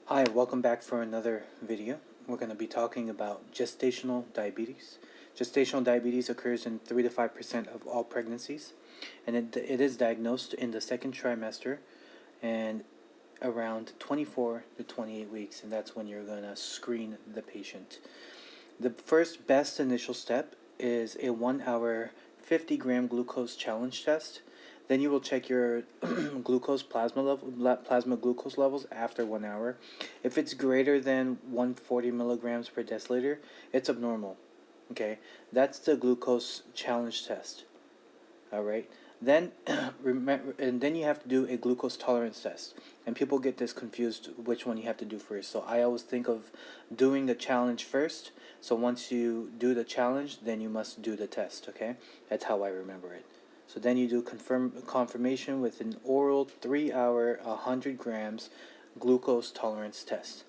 Hi, welcome back for another video. We're going to be talking about gestational diabetes. Gestational diabetes occurs in 3 to 5% of all pregnancies, and it is diagnosed in the second trimester and around 24 to 28 weeks, and that's when you're going to screen the patient. The first best initial step is a 1 hour 50-gram glucose challenge test. Then you will check your plasma glucose levels after 1 hour. If it's greater than 140 milligrams per deciliter, it's abnormal. Okay, that's the glucose challenge test. All right. Then remember, and then you have to do a glucose tolerance test. And people get this confused which one you have to do first. So I always think of doing the challenge first. So once you do the challenge, then you must do the test. Okay, that's how I remember it. So then you do confirmation with an oral 3 hour 100 grams glucose tolerance test.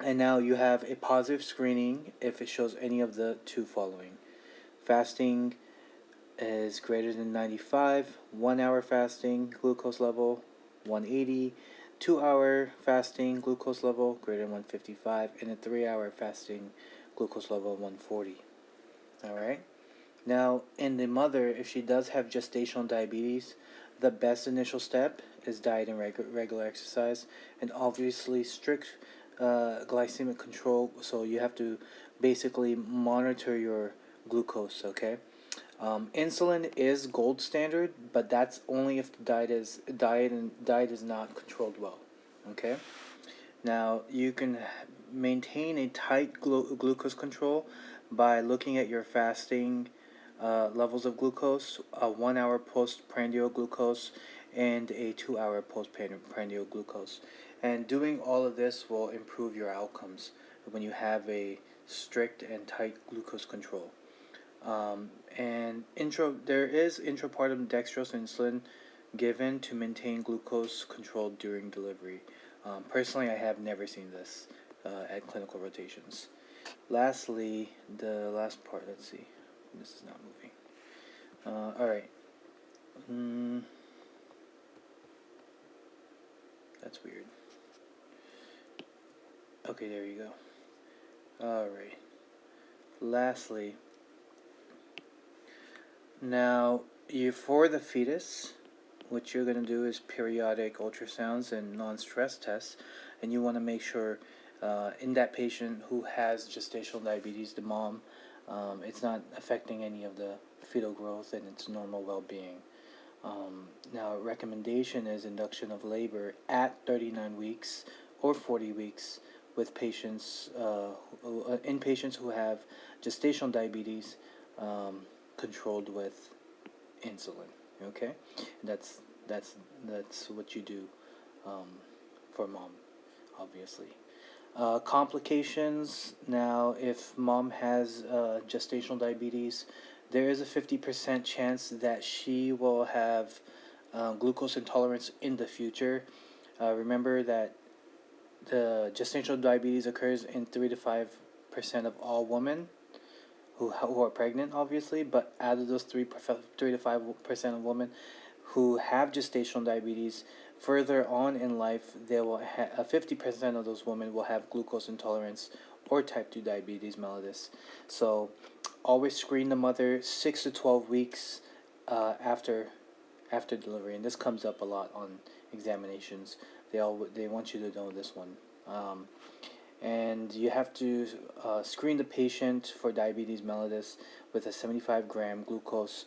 And now you have a positive screening if it shows any of the two following: fasting is greater than 95, 1 hour fasting glucose level 180, 2 hour fasting glucose level greater than 155, and a 3 hour fasting glucose level 140. Alright? Now, in the mother, if she does have gestational diabetes, the best initial step is diet and regular exercise, and obviously strict glycemic control. So you have to basically monitor your glucose. Okay. Insulin is gold standard, but that's only if the diet is not controlled well. Okay. Now you can maintain a tight glucose control by looking at your fasting levels of glucose, a 1 hour postprandial glucose, and a 2 hour postprandial glucose. And doing all of this will improve your outcomes when you have a strict and tight glucose control. There is intrapartum dextrose insulin given to maintain glucose control during delivery. Personally, I have never seen this at clinical rotations. Lastly, the last part, let's see. This is not moving. Alright. That's weird. Okay, there you go. Alright. Lastly, now for the fetus, what you're going to do is periodic ultrasounds and non-stress tests, and you want to make sure in that patient who has gestational diabetes, the mom, it's not affecting any of the fetal growth and its normal well-being. Now, recommendation is induction of labor at 39 weeks or 40 weeks with patients in patients who have gestational diabetes controlled with insulin. Okay, that's what you do for mom, obviously. Complications. Now, if mom has gestational diabetes, there is a 50% chance that she will have glucose intolerance in the future. Remember that the gestational diabetes occurs in 3 to 5% of all women who are pregnant, obviously, but out of those 3 to 5% of women who have gestational diabetes, further on in life, they will 50% of those women will have glucose intolerance or type 2 diabetes mellitus. So always screen the mother 6 to 12 weeks after delivery, and this comes up a lot on examinations. They want you to know this one. And you have to screen the patient for diabetes mellitus with a 75-gram glucose.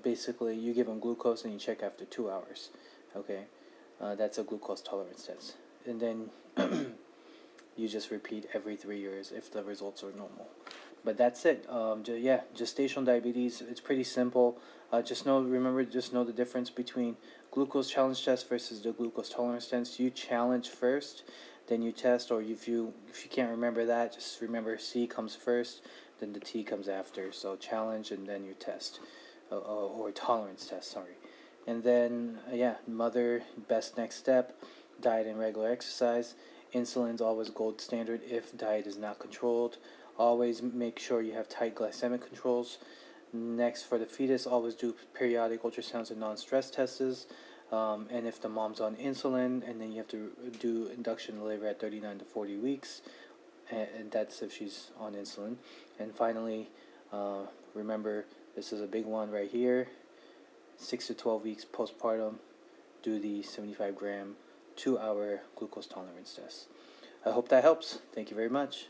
Basically, you give them glucose and you check after 2 hours. Okay, that's a glucose tolerance test, and then you just repeat every 3 years if the results are normal. But that's it. Gestational diabetes. It's pretty simple. Just know the difference between glucose challenge test versus the glucose tolerance test. You challenge first, then you test, or if you can't remember that, just remember C comes first, then the T comes after. So challenge and then your test, or tolerance test. Sorry, and then mother best next step, diet and regular exercise. Insulin's always gold standard if diet is not controlled. Always make sure you have tight glycemic controls. Next, for the fetus, always do periodic ultrasounds and non-stress tests. And if the mom's on insulin, and then you have to do induction labor at 39 to 40 weeks, and that's if she's on insulin. And finally, remember, this is a big one right here, 6 to 12 weeks postpartum, do the 75-gram 2-hour glucose tolerance test. I hope that helps. Thank you very much.